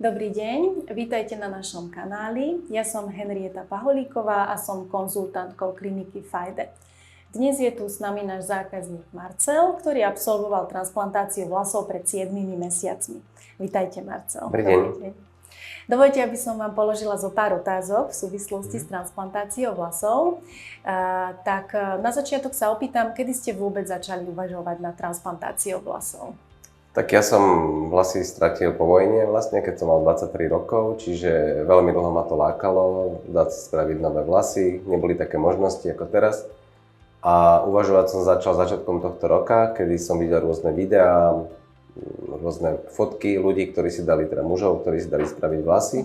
Dobrý deň, vítajte na našom kanáli. Ja som Henrieta Paholíková a som konzultantkou kliniky Fajde. Dnes je tu s nami náš zákazník Marcel, ktorý absolvoval transplantáciu vlasov pred 7 mesiacmi. Vítajte, Marcel. Dobrý deň. Dovoľte, aby som vám položila zo pár otázok v súvislosti s transplantáciou vlasov. Tak na začiatok sa opýtam, kedy ste vôbec začali uvažovať nad transplantáciou vlasov? Tak ja som vlasy stratil po vojne vlastne, keď som mal 23 rokov, čiže veľmi dlho ma to lákalo dať si spraviť nové vlasy, neboli také možnosti ako teraz. A uvažovať som začal začiatkom tohto roka, kedy som videl rôzne videá, rôzne fotky ľudí, ktorí si dali, teda mužov, ktorí si dali spraviť vlasy.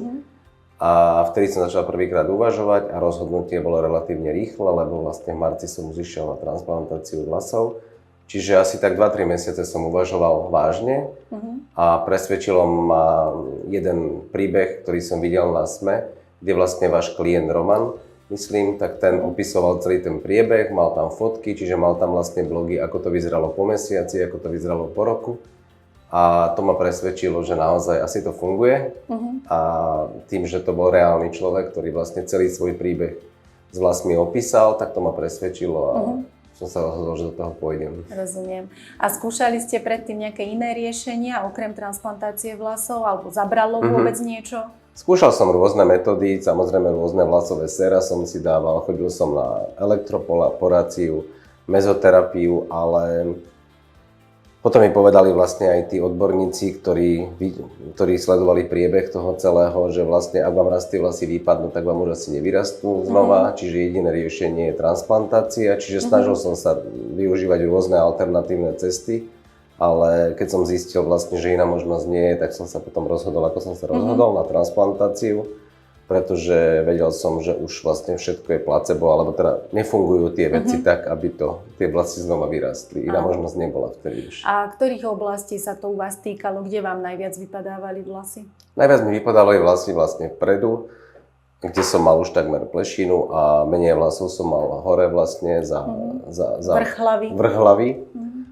A vtedy som začal prvýkrát uvažovať a rozhodnutie bolo relatívne rýchle, lebo vlastne v marci som už išiel na transplantáciu vlasov. Čiže asi tak 2-3 mesiace som uvažoval vážne a presvedčilo ma jeden príbeh, ktorý som videl na SME, kde vlastne váš klient Roman, myslím, tak ten opisoval celý ten priebeh, mal tam fotky, čiže mal tam vlastne blogy, ako to vyzeralo po mesiaci, ako to vyzeralo po roku. A to ma presvedčilo, že naozaj asi to funguje. A tým, že to bol reálny človek, ktorý vlastne celý svoj príbeh s vlasmi opísal, tak to ma presvedčilo a som sa rozhodol, že do toho pôjdem. Rozumiem. A skúšali ste predtým nejaké iné riešenia, okrem transplantácie vlasov, alebo zabralo vôbec niečo? Skúšal som rôzne metódy, samozrejme rôzne vlasové séra som si dával, chodil som na elektroporáciu, mezoterapiu, ale potom mi povedali vlastne aj tí odborníci, ktorí sledovali priebeh toho celého, že vlastne ak vám raz tie vlasy vypadnú, tak vám už asi nevyrastú znova, čiže jediné riešenie je transplantácia, čiže snažil som sa využívať rôzne alternatívne cesty, ale keď som zistil vlastne, že iná možnosť nie je, tak som sa potom rozhodol, ako som sa rozhodol na transplantáciu, pretože vedel som, že už vlastne všetko je placebo, alebo teda nefungujú tie veci tak, aby tie vlasy znova vyrastli. Iná možnosť nebola vtedy už. A ktorých oblastí sa to u vás týkalo? Kde vám najviac vypadávali vlasy? Najviac mi vypadávali vlasy vlastne vpredu, kde som mal už takmer plešinu a menej vlasov som mal hore vlastne za vrch hlavy.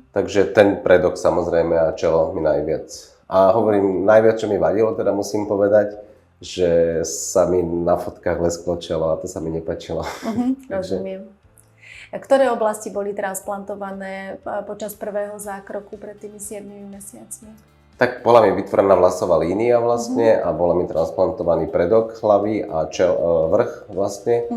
Takže ten predok samozrejme a čelo mi najviac. A hovorím, najviac, čo mi vadilo, teda musím povedať, že sa mi na fotkách lesklo čelo a to sa mi nepáčilo. Rozumiem. A ktoré oblasti boli transplantované počas prvého zákroku pred tými 7 mesiacmi? Tak bola mi vytvorená vlasová línia vlastne a bola mi transplantovaný predok hlavy a vrch vlastne.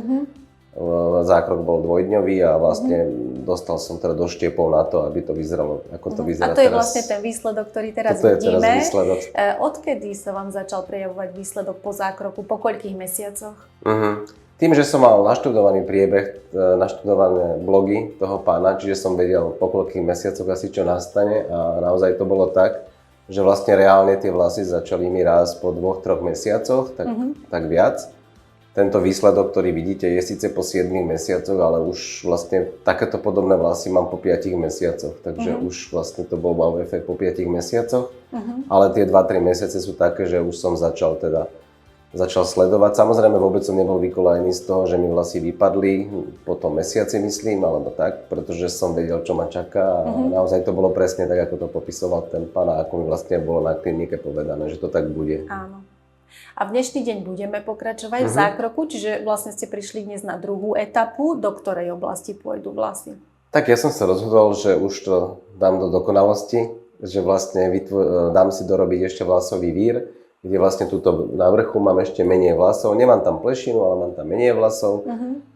Zákrok bol dvojdňový a vlastne dostal som teda do štiepov na to, aby to vyzeralo, ako to vyzerá teraz. A to je vlastne ten výsledok, ktorý teraz vidíme. Teraz výsledok. Odkedy sa vám začal prejavovať výsledok po zákroku? Po koľkých mesiacoch? Tým, že som mal naštudovaný priebeh, naštudované blogy toho pána, čiže som vedel po koľkých mesiacoch asi čo nastane a naozaj to bolo tak, že vlastne reálne tie vlasy začali mi rásť po 2-3 mesiacoch, tak viac. Tento výsledok, ktorý vidíte, je síce po 7 mesiacoch, ale už vlastne takéto podobné vlasy mám po 5 mesiacoch. Takže už vlastne to bol wow efekt po 5 mesiacoch. Ale tie 2-3 mesiace sú také, že už som začal sledovať. Samozrejme vôbec som nebol vykolajný z toho, že mi vlasy vypadli po tom mesiaci, myslím, alebo tak, pretože som vedel, čo ma čaká. A naozaj to bolo presne tak, ako to popisoval ten pán a ako mi vlastne bolo na klinike povedané, že to tak bude. Áno. A v dnešný deň budeme pokračovať v zákroku, čiže vlastne ste prišli dnes na druhú etapu, do ktorej oblasti pôjdu vlasy. Tak ja som sa rozhodol, že už to dám do dokonalosti, že vlastne dám si dorobiť ešte vlasový vír, kde vlastne tuto na vrchu mám ešte menej vlasov. Nemám tam plešinu, ale mám tam menej vlasov.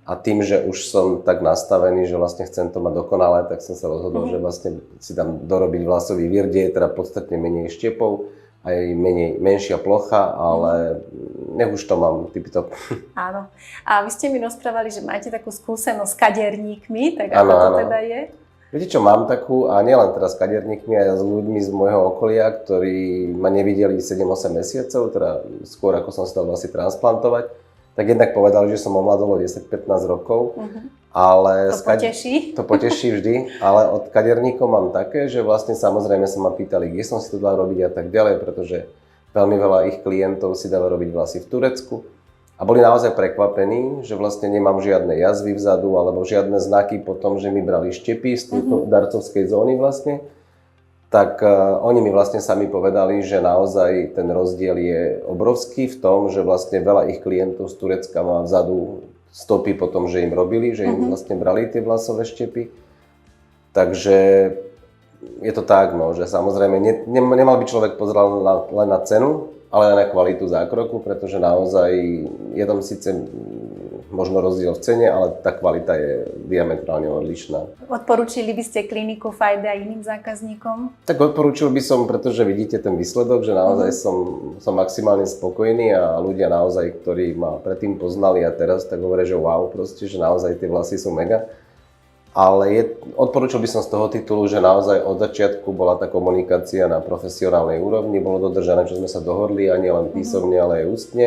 A tým, že už som tak nastavený, že vlastne chcem to mať dokonalé, tak som sa rozhodol, že vlastne si dám dorobiť vlasový vír, kde je teda podstatne menej štiepov, aj menšia plocha, ale nech už to mám tip-top. Áno. A vy ste mi rozprávali, že máte takú skúsenosť s kaderníkmi, tak ako to teda je? Viete čo, mám takú, a nielen teraz s kaderníkmi, aj s ľuďmi z môjho okolia, ktorí ma nevideli 7-8 mesiacov, teda skôr ako som si dal vlasy transplantovať, tak jednak povedali, že som omladol o 10-15 rokov. Ale to poteší vždy, ale od kaderníkov mám také, že vlastne samozrejme sa ma pýtali, kde som si to dal robiť a tak ďalej, pretože veľmi veľa ich klientov si dáva robiť vlasy v Turecku a boli naozaj prekvapení, že vlastne nemám žiadne jazvy vzadu alebo žiadne znaky po tom, že mi brali štepy z darcovskej zóny vlastne. tak oni mi vlastne sami povedali, že naozaj ten rozdiel je obrovský v tom, že vlastne veľa ich klientov z Turecka má vzadu stopy po tom, že im robili, že im vlastne brali tie vlasové štepy. Takže je to tak, no, že samozrejme nemal by človek pozerať len na cenu, ale aj na kvalitu zákroku, pretože naozaj je tam síce možno rozdiel v cene, ale tá kvalita je diametrálne odlišná. Odporúčili by ste kliniku Fajde aj iným zákazníkom? Tak odporúčil by som, pretože vidíte ten výsledok, že naozaj som maximálne spokojný a ľudia naozaj, ktorí ma predtým poznali a teraz, tak hovoria, že wow, proste, že naozaj tie vlasy sú mega. Ale odporúčil by som z toho titulu, že naozaj od začiatku bola tá komunikácia na profesionálnej úrovni, bolo dodržané, čo sme sa dohodli, a nie len písomne, ale aj ústne.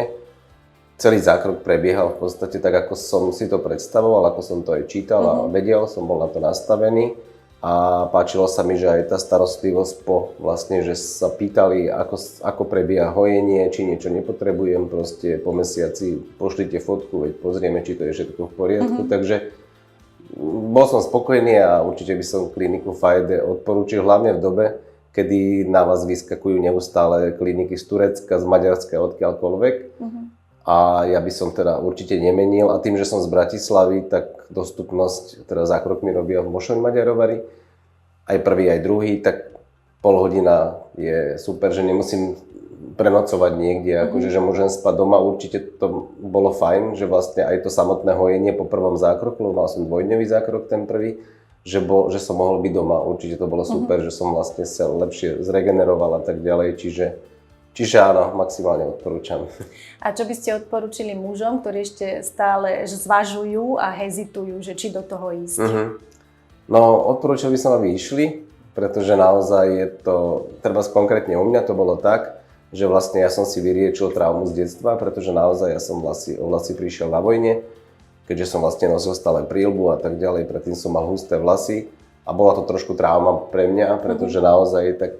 Celý zákrok prebiehal v podstate tak, ako som si to predstavoval, ako som to aj čítal a vedel, som bol na to nastavený. A páčilo sa mi, že aj tá starostlivosť vlastne, že sa pýtali, ako prebieha hojenie, či niečo nepotrebujem, proste po mesiaci pošlite fotku, veď pozrieme, či to je všetko v poriadku. Takže bol som spokojný a určite by som kliniku Fajde odporúčil, hlavne v dobe, kedy na vás vyskakujú neustále kliniky z Turecka, z Maďarska, odkiaľkoľvek. A ja by som teda určite nemenil. A tým, že som z Bratislavy, tak dostupnosť, teda zákrok mi robia v Mošoň Maďarovari, aj prvý, aj druhý, tak pol hodina je super, že nemusím prenocovať niekde, akože, že môžem spať doma. Určite to bolo fajn, že vlastne aj to samotné hojenie po prvom zákroku, lebo mal som dvojdňový zákrok ten prvý, že som mohol byť doma. Určite to bolo super, že som vlastne sa lepšie zregeneroval a tak ďalej, čiže áno, maximálne odporúčam. A čo by ste odporúčili mužom, ktorí ešte stále zvažujú a hezitujú, že či do toho ísť? No, odporúčil by som, aby išli, pretože naozaj je to, treba konkrétne u mňa to bolo tak, že vlastne ja som si vyriečil traumu z detstva, pretože naozaj ja som o vlasy prišiel na vojne, keďže som vlastne nosil stále príľbu a tak ďalej, predtým som mal husté vlasy a bola to trošku trauma pre mňa, pretože naozaj tak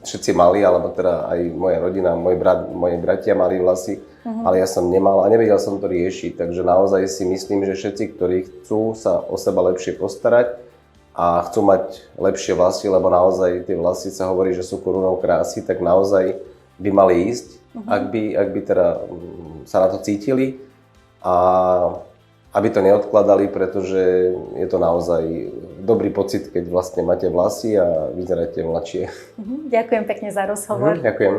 všetci mali, alebo teda aj moja rodina, moji bratia mali vlasy, ale ja som nemal a nevedel som to riešiť, takže naozaj si myslím, že všetci, ktorí chcú sa o seba lepšie postarať a chcú mať lepšie vlasy, lebo naozaj tie vlasy sa hovorí, že sú korunou krásy, tak naozaj by mali ísť, ak by teda sa na to cítili a aby to neodkladali, pretože je to naozaj dobrý pocit, keď vlastne máte vlasy a vyzeráte mladšie. Ďakujem pekne za rozhovor. Ďakujem.